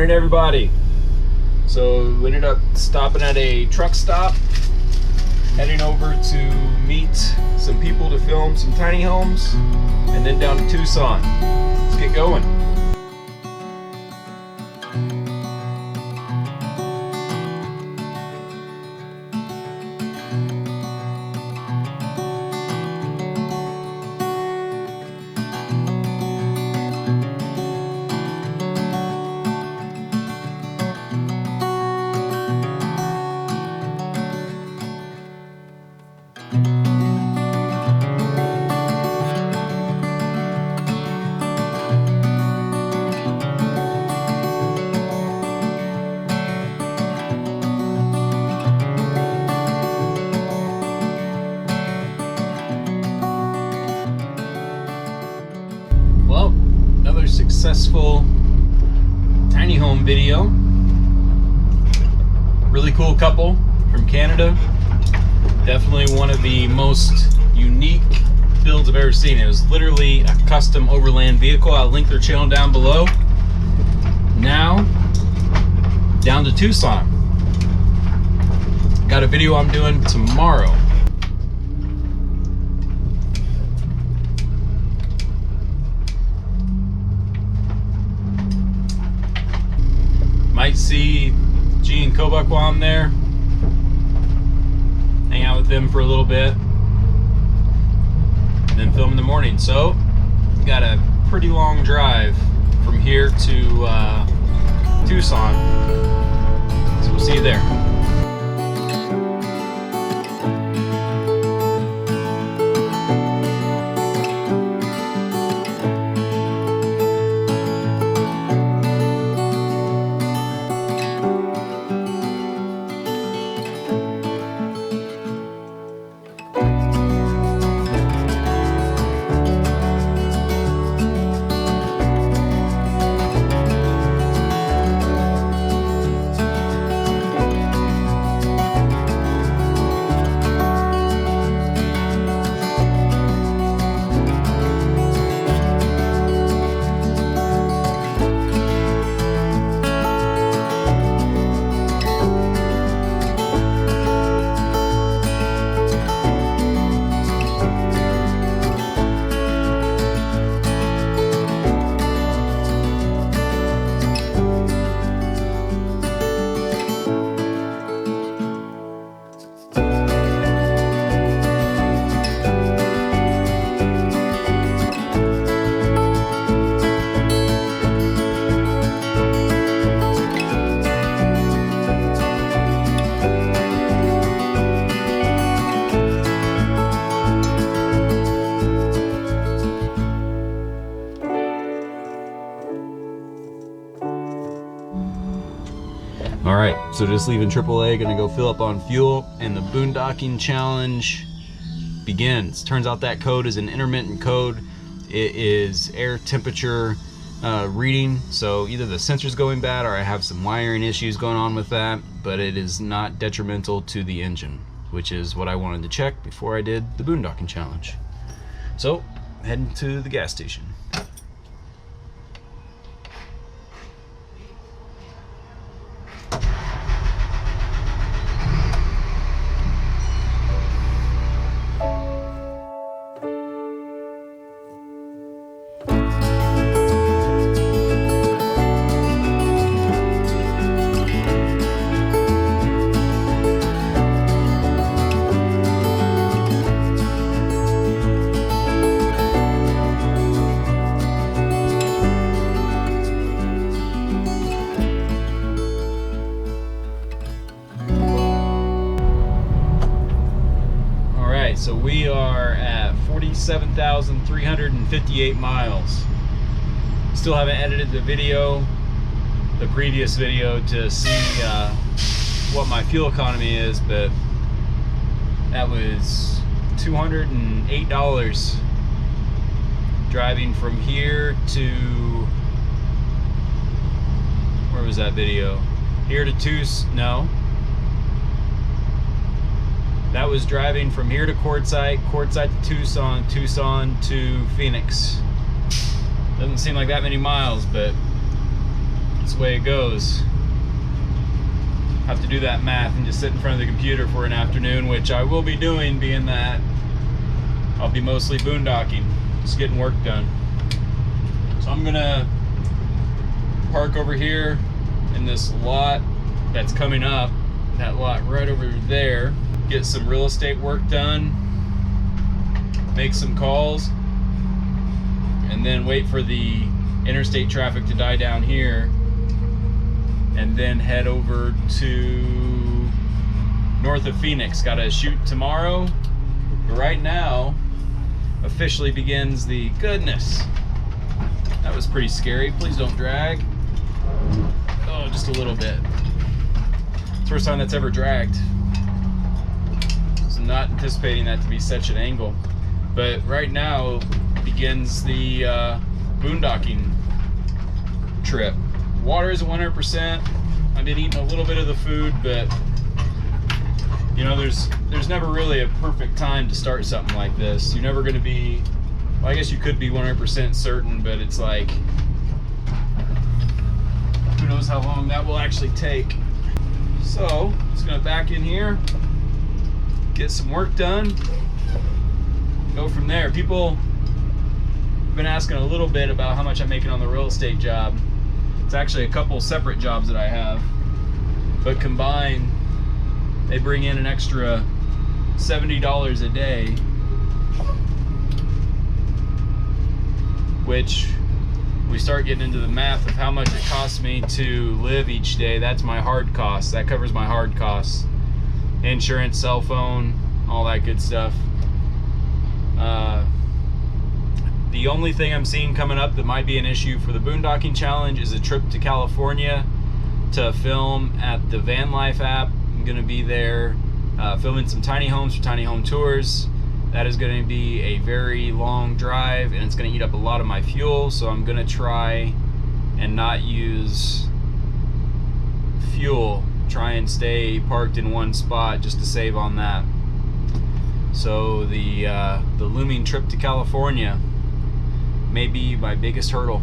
Morning, everybody. So we ended up stopping at a truck stop, heading over to meet some people to film some tiny homes, and then down to Tucson. Let's get going. Successful tiny home video. Really cool couple from Canada. Definitely one of the most unique builds I've ever seen. It was literally a custom overland vehicle. I'll link their channel down below. Now down to Tucson. Got a video I'm doing tomorrow. Might see G and Kobuk while I'm there. Hang out with them for a little bit. And then film in the morning. So, got a pretty long drive from here to Tucson. So we'll see you there. Alright, so just leaving AAA, gonna go fill up on fuel, and the Boondocking challenge begins. Turns out that code is an intermittent code. It is air temperature reading, so either the sensor's going bad or I have some wiring issues going on with that, but it is not detrimental to the engine, which is what I wanted to check before I did the Boondocking challenge. So, heading to the gas station. So we are at 47,358 miles. Still haven't edited the previous video to see what my fuel economy is, but that was $208 driving from here to, where was that video? Here to Tucson, no. That was driving from here to Quartzsite, Quartzsite to Tucson, Tucson to Phoenix. Doesn't seem like that many miles, but That's the way it goes. Have to do that math and just sit in front of the computer for an afternoon, which I will be doing, being that I'll be mostly boondocking, just getting work done. So I'm gonna park over here in this lot that's coming up, that lot right over there, get some real estate work done, make some calls, and then wait for the interstate traffic to die down here, and then head over to north of Phoenix. Gotta shoot tomorrow, but right now officially begins the goodness. That was pretty scary. Please don't drag. Oh, just a little bit. First time that's ever dragged. So not anticipating that to be such an angle. But right now begins the boondocking trip. Water isn't 100%. I've been eating a little bit of the food, but you know, there's never really a perfect time to start something like this. You're never going to be, well, I guess you could be 100% certain, but it's like, who knows how long that will actually take. So, just going to back in here, get some work done, go from there. People have been asking a little bit about how much I'm making on the real estate job. It's actually a couple separate jobs that I have, but combined, they bring in an extra $70 a day, which we start getting into the math of how much it costs me to live each day. That's my hard costs. That covers my hard costs. Insurance, cell phone, all that good stuff. The only thing I'm seeing coming up that might be an issue for the boondocking challenge is a trip to California to film at the Van Life app. I'm gonna be there filming some tiny homes for tiny home tours. That is going to be a very long drive, and it's going to eat up a lot of my fuel, so I'm going to try and not use fuel. Try and stay parked in one spot just to save on that. So the looming trip to California may be my biggest hurdle.